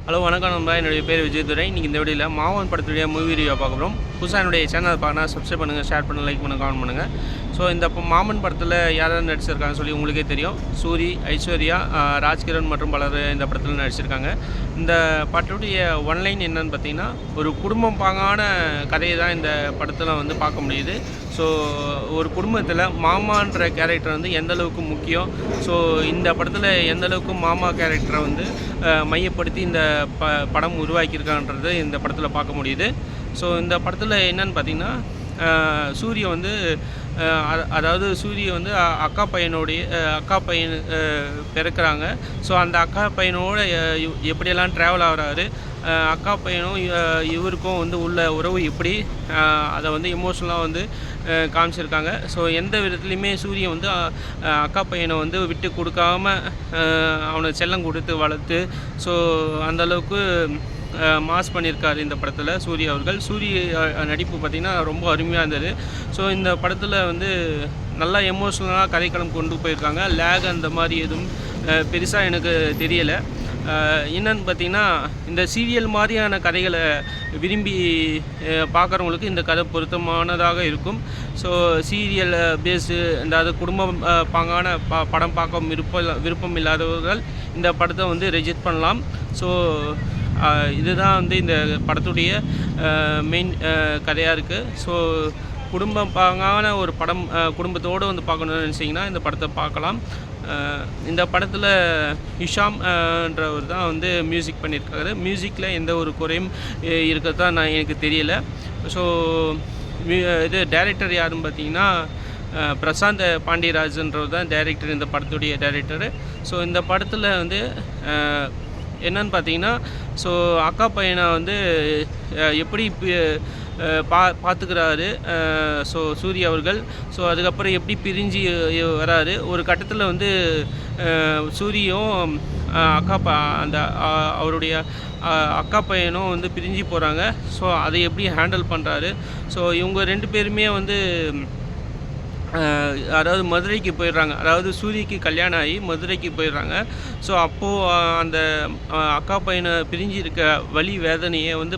Hello வணக்கம் நண்பா, என்னுடைய பேர் விஜயதுரை. இன்றைக்கி இந்த வீடியோவில் மாவன் படத்துடைய மூவி ரிவ்யூ பார்க்க போகிறோம். புதுசாக என்னுடைய சேனல் பார்க்கணும், சப்ஸ்கிரைப் பண்ணுங்கள், ஷேர் பண்ணுங்கள், லைக் பண்ணுங்கள், கமெண்ட் பண்ணுங்கள். ஸோ இந்த மாமன் படத்தில் யார் யார் நடிச்சிருக்காங்கன்னு சொல்லி உங்களுக்கே தெரியும். சூரி, ஐஸ்வர்யா, ராஜ்கிரண் மற்றும் பலர் இந்த படத்தில் நடிச்சிருக்காங்க. இந்த படத்துடைய ஒன்லைன் என்னன்னு பார்த்தீங்கன்னா, ஒரு குடும்பம் பாங்கான கதையை தான் இந்த படத்தில் வந்து பார்க்க முடியுது. ஸோ ஒரு குடும்பத்தில் மாமான்ற கேரக்டர் வந்து எந்தளவுக்கு முக்கியம், ஸோ இந்த படத்தில் எந்தளவுக்கு மாமா கேரக்டரை வந்து மையப்படுத்தி இந்த படம் உருவாக்கியிருக்கான்றது இந்த படத்தில் பார்க்க முடியுது. ஸோ இந்த படத்தில் என்னன்னு பார்த்தீங்கன்னா, சூரிய வந்து அதாவது சூரிய வந்து அக்கா பையன் பிறக்கிறாங்க. ஸோ அந்த அக்கா பையனோட எப்படியெல்லாம் ட்ராவல் ஆகிறாரு, அக்கா பையனும் இவருக்கும் வந்து உள்ள உறவு எப்படி, அதை வந்து எமோஷ்னலாக வந்து காமிச்சிருக்காங்க. ஸோ எந்த விதத்துலையுமே சூரியன் வந்து அக்கா பையனை வந்து விட்டு கொடுக்காம அவனை செல்லம் கொடுத்து வளர்த்து, ஸோ அந்தளவுக்கு மாஸ் பண்ணியிருக்காரு இந்த படத்தில் சூர்யா அவர்கள். சூரிய நடிப்பு பார்த்திங்கன்னா ரொம்ப அருமையாக இருந்தது. ஸோ இந்த படத்தில் வந்து நல்லா எமோஷ்னலாக கதைக்களம் கொண்டு போயிருக்காங்க. லேக் அந்த மாதிரி எதுவும் பெருசாக எனக்கு தெரியலை. என்னன்னு பார்த்திங்கன்னா, இந்த சீரியல் மாதிரியான கதைகளை விரும்பி பார்க்குறவங்களுக்கு இந்த கதை பொருத்தமானதாக இருக்கும். ஸோ சீரியல் பேஸு அதாவது குடும்பம் பாங்கான படம் பார்க்க விருப்பம் இல்லாதவர்கள் இந்த படத்தை வந்து ரிஜெக்ட் பண்ணலாம். ஸோ இதுதான் வந்து இந்த படத்துடைய மெயின் கதையாக இருக்குது. ஸோ குடும்பம் பாங்கான ஒரு படம் குடும்பத்தோடு வந்து பார்க்கணுன்னு நினச்சிங்கன்னா இந்த படத்தை பார்க்கலாம். இந்த படத்தில் ஹிஷாம்ன்றவர் தான் வந்து மியூசிக் பண்ணியிருக்காரு. மியூசிக்கில் எந்த ஒரு குறையும் இருக்கிறதா எனக்கு தெரியலை. ஸோ இது டைரக்டர் யாருன்னு பார்த்தீங்கன்னா, பிரசாந்த் பாண்டியராஜன்றவர் தான் டைரக்டர், இந்த படத்துடைய டைரக்டரு. ஸோ இந்த படத்தில் வந்து என்னன்னு பார்த்தீங்கன்னா, ஸோ அக்கா பையனை வந்து எப்படி பார்த்துக்கிறாரு ஸோ சூர்யா அவர்கள். ஸோ அதுக்கப்புறம் எப்படி பிரிஞ்சு வராரு. ஒரு கட்டத்தில் வந்து சூரியும் அந்த அவருடைய அக்கா பையனும் வந்து பிரிஞ்சு போகிறாங்க. ஸோ அதை எப்படி ஹேண்டில் பண்ணுறாரு. ஸோ இவங்க 2 பேருமே வந்து அதாவது மதுரைக்கு போயிடுறாங்க. அதாவது சூரியக்கு கல்யாணம் ஆகி மதுரைக்கு போயிடுறாங்க. ஸோ அப்போது அந்த அக்கா பையனை பிரிஞ்சு இருக்க வலி வேதனையை வந்து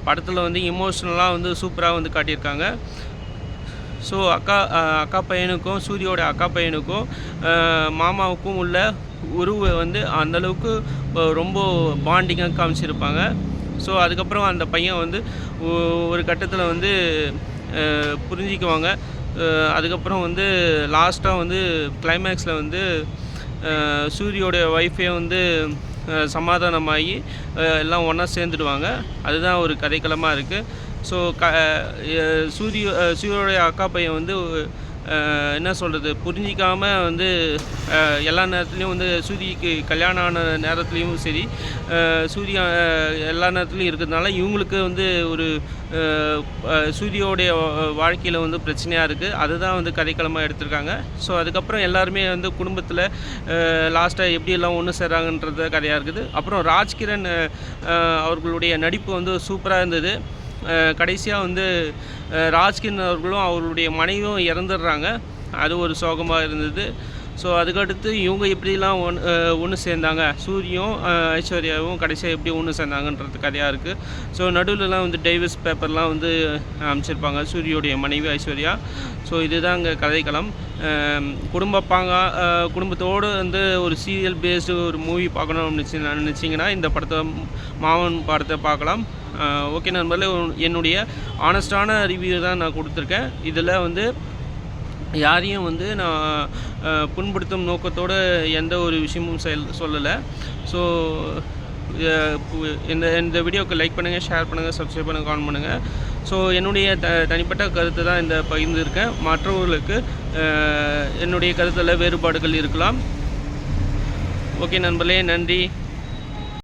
படத்தில் வந்து எமோஷ்னலாக வந்து சூப்பராக வந்து காட்டியிருக்காங்க. ஸோ அக்கா பையனுக்கும் சூரியோட அக்கா பையனுக்கும் மாமாவுக்கும் உள்ள உறவை வந்து அந்தளவுக்கு ரொம்ப பாண்டிங்காக காமிச்சிருப்பாங்க. ஸோ அதுக்கப்புறம் அந்த பையன் வந்து ஒரு கட்டத்தில் வந்து புரிஞ்சிக்குவாங்க. அதுக்கப்புறம் வந்து லாஸ்ட்டாக வந்து கிளைமேக்ஸில் வந்து சூரியோடைய ஒய்ஃபே வந்து சமாதானமாகி எல்லாம் ஒன்றா சேர்ந்துடுவாங்க. அதுதான் ஒரு கதைக்களமாக இருக்குது. ஸோ சூரியோடைய அக்கா பையன் வந்து என்ன சொல்கிறது, புரிஞ்சிக்காமல் வந்து எல்லா நேரத்துலேயும் வந்து சூரியக்கு கல்யாணம் ஆன நேரத்துலேயும் சரி, சூர்யா எல்லா நேரத்துலையும் இருக்கிறதுனால இவங்களுக்கு வந்து ஒரு சூரியோடைய வாழ்க்கையில் வந்து பிரச்சனையாக இருக்குது. அதுதான் வந்து கதைக்களமாக எடுத்திருக்காங்க. ஸோ அதுக்கப்புறம் எல்லாருமே வந்து குடும்பத்தில் லாஸ்ட்டாக எப்படியெல்லாம் ஒன்று சேர்றாங்கன்றது கதையாக இருக்குது. அப்புறம் ராஜ்கிரண் அவர்களுடைய நடிப்பு வந்து சூப்பராக இருந்தது. கடைசியாக வந்து ராஜ்கிரண் அவர்களும் அவர்களுடைய மனைவியும் இறந்துடுறாங்க. அது ஒரு சோகமாக இருந்தது. ஸோ அதுக்கடுத்து இவங்க எப்படிலாம் ஒன்று சேர்ந்தாங்க, சூரியும் ஐஸ்வர்யாவும் கடைசியாக எப்படி ஒன்று சேர்ந்தாங்கன்றது கதையாக இருக்குது. ஸோ நடுவில்லாம் வந்து டைவர்ஸ் பேப்பர்லாம் வந்து அமைச்சிருப்பாங்க சூரியோடைய மனைவி ஐஸ்வர்யா. ஸோ இதுதான் இங்கே கதைக்களம். குடும்பத்தோடு வந்து ஒரு சீரியல் பேஸ்டு ஒரு மூவி பார்க்கணும்னு நினச்சிங்கன்னா இந்த மாமன் படத்தை பார்க்கலாம். ஓகே நண்பர்களே, என்னுடைய ஆனஸ்டான ரிவ்யூ தான் நான் கொடுத்துருக்கேன். இதில் வந்து யாரையும் வந்து நான் புண்படுத்தும் நோக்கத்தோடு எந்த ஒரு விஷயமும் சொல்லலை. ஸோ இந்த வீடியோவுக்கு லைக் பண்ணுங்கள், ஷேர் பண்ணுங்கள், சப்ஸ்கிரைப் பண்ணுங்கள், கமெண்ட் பண்ணுங்கள். ஸோ என்னுடைய தனிப்பட்ட கருத்தை தான் இந்த பகிர்ந்துருக்கேன். மற்றவர்களுக்கு என்னுடைய கருத்தில் வேறுபாடுகள் இருக்கலாம். ஓகே நண்பர்களே, நன்றி.